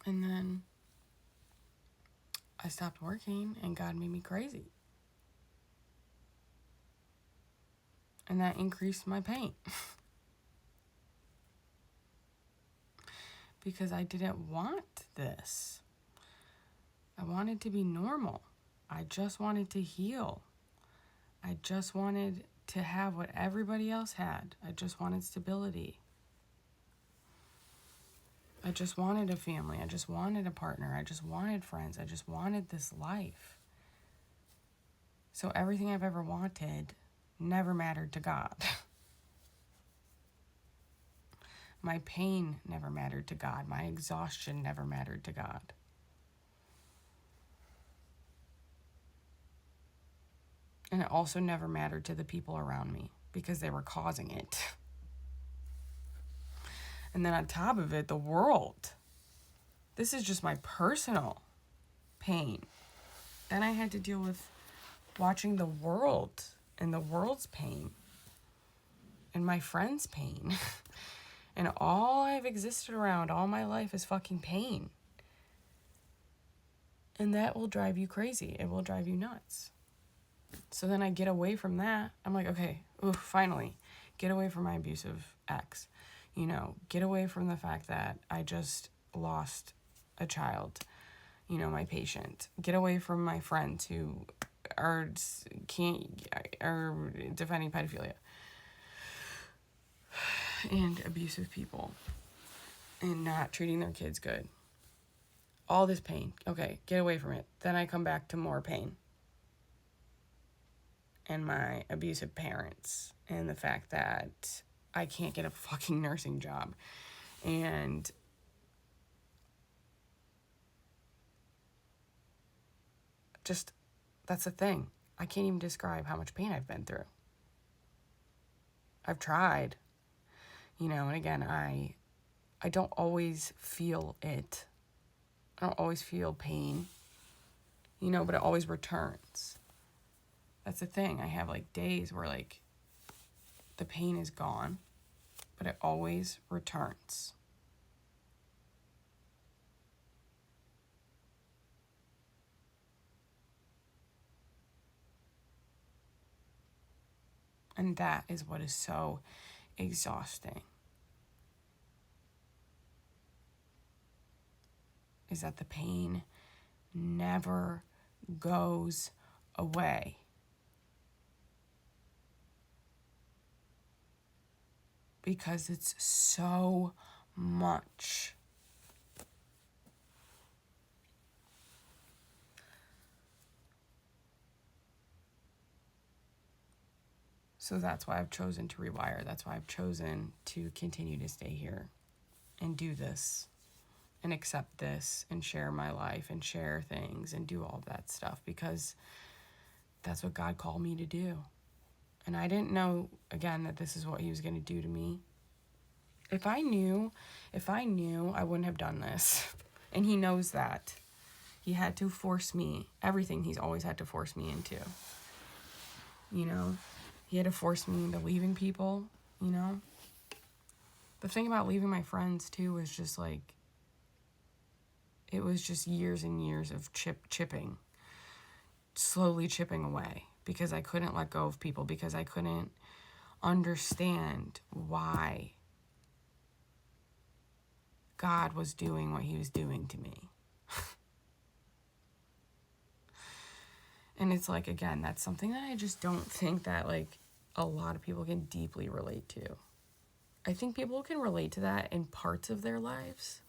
And then I stopped working and God made me crazy. And that increased my pain. Because I didn't want this. I wanted to be normal. I just wanted to heal. I just wanted to have what everybody else had. I just wanted stability. I just wanted a family. I just wanted a partner. I just wanted friends. I just wanted this life. So everything I've ever wanted never mattered to God. My pain never mattered to God. My exhaustion never mattered to God. And it also never mattered to the people around me because they were causing it. And then on top of it, the world. This is just my personal pain. Then I had to deal with watching the world and the world's pain and my friends' pain. And all I've existed around all my life is fucking pain. And that will drive you crazy. It will drive you nuts. So then I get away from that. I'm like, okay, finally, get away from my abusive ex. Get away from the fact that I just lost a child, my patient. Get away from my friends who are defending pedophilia and abusive people and not treating their kids good. All this pain. Okay, get away from it. Then I come back to more pain. And my abusive parents and the fact that I can't get a fucking nursing job. And just, that's the thing. I can't even describe how much pain I've been through. I've tried, and again, I don't always feel it. I don't always feel pain, but it always returns. That's the thing. I have days where the pain is gone, but it always returns. And that is what is so exhausting. Is that the pain never goes away. Because it's so much. So that's why I've chosen to rewire. That's why I've chosen to continue to stay here and do this and accept this and share my life and share things and do all of that stuff, because that's what God called me to do. And I didn't know, again, that this is what he was going to do to me. If I knew, I wouldn't have done this. And he knows that. He had to force me, everything he's always had to force me into. He had to force me into leaving people, The thing about leaving my friends, too, was just it was just years and years of chipping, slowly chipping away, because I couldn't let go of people, because I couldn't understand why God was doing what he was doing to me. And it's again, that's something that I just don't think that a lot of people can deeply relate to. I think people can relate to that in parts of their lives.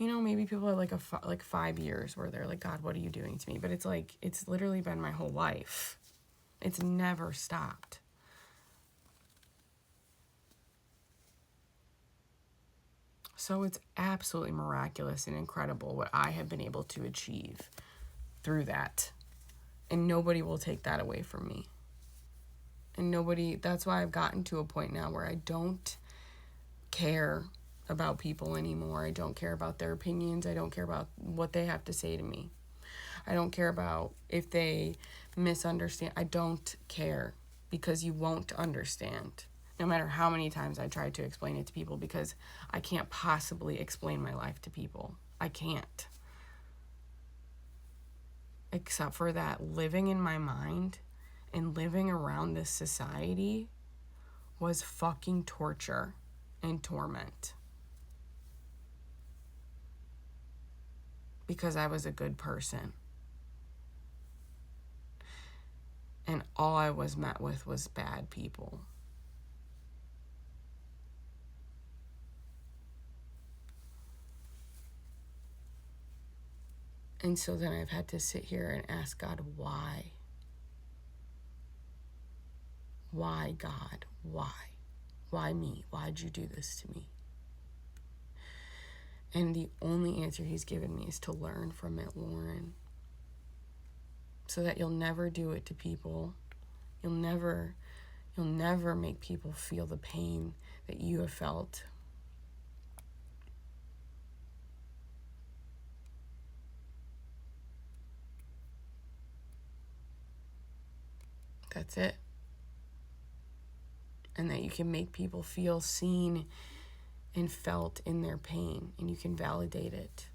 Maybe people are 5 years where they're like, God, what are you doing to me? But it's it's literally been my whole life. It's never stopped. So it's absolutely miraculous and incredible what I have been able to achieve through that. And nobody will take that away from me. And that's why I've gotten to a point now where I don't care about people anymore. I don't care about their opinions. I don't care about what they have to say to me. I don't care about if they misunderstand. I don't care, because you won't understand. No matter how many times I tried to explain it to people, because I can't possibly explain my life to people. I can't. Except for that living in my mind and living around this society was fucking torture and torment. Because I was a good person. And all I was met with was bad people. And so then I've had to sit here and ask God, why? Why, God? Why? Why me? Why'd you do this to me? And the only answer he's given me is to learn from it, Lauren. So that you'll never do it to people. You'll never make people feel the pain that you have felt. That's it. And that you can make people feel seen and felt in their pain, and you can validate it.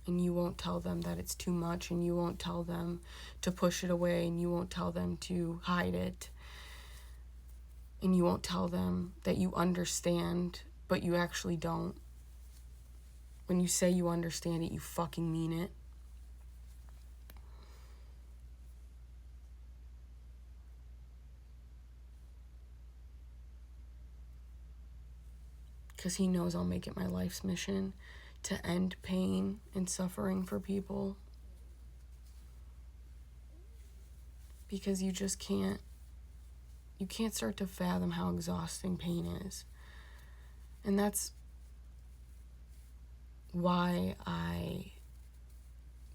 And you won't tell them that it's too much, and you won't tell them to push it away, and you won't tell them to hide it. And you won't tell them that you understand, but you actually don't. When you say you understand it, you fucking mean it. Because he knows I'll make it my life's mission to end pain and suffering for people. Because you just can't start to fathom how exhausting pain is. And that's why I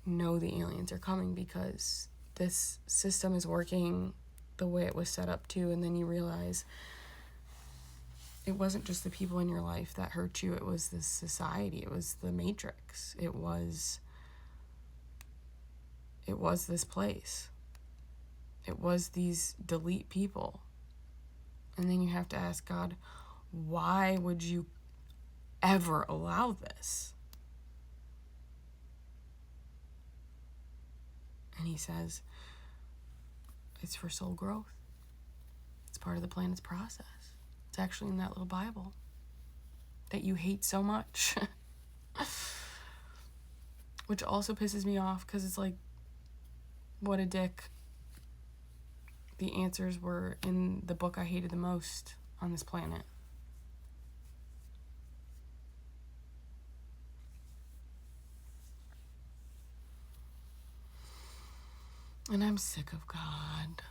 know the aliens are coming, because this system is working the way it was set up to, and then you realize it wasn't just the people in your life that hurt you, it was this society, it was the Matrix, it was this place, it was these delete people. And then you have to ask God, why would you ever allow this? And he says, it's for soul growth. It's part of the planet's process. It's actually in that little Bible that you hate so much. Which also pisses me off, because it's like, what a dick. The answers were in the book I hated the most on this planet. And I'm sick of God.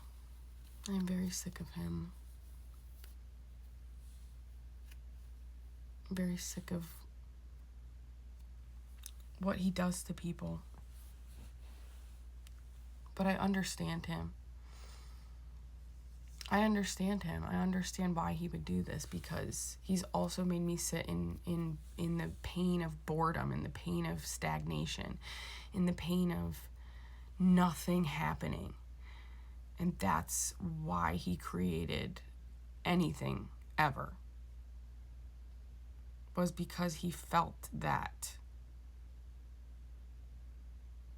I'm very sick of him. I'm very sick of what he does to people. But I understand him. I understand why he would do this, because he's also made me sit in the pain of boredom, in the pain of stagnation, in the pain of nothing happening. And that's why he created anything ever, was because he felt that.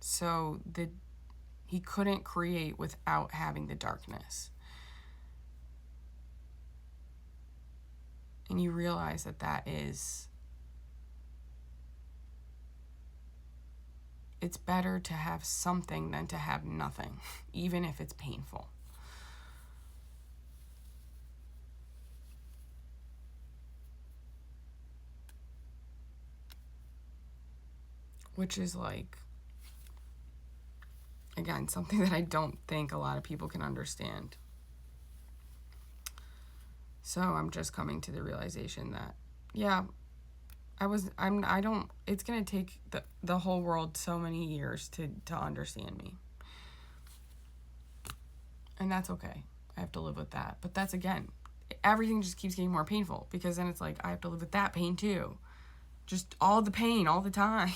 So he couldn't create without having the darkness. And you realize that is, it's better to have something than to have nothing, even if it's painful. Which is like, again, something that I don't think a lot of people can understand. So I'm just coming to the realization that, yeah, it's going to take the whole world so many years to understand me. And that's okay. I have to live with that. But that's, again, everything just keeps getting more painful, because then it's like, I have to live with that pain too. Just all the pain all the time.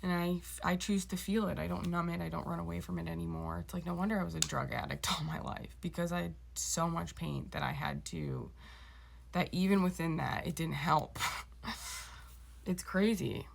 And I choose to feel it. I don't numb it. I don't run away from it anymore. It's like, no wonder I was a drug addict all my life, because I had so much pain that I had to, that even within that, it didn't help. It's crazy.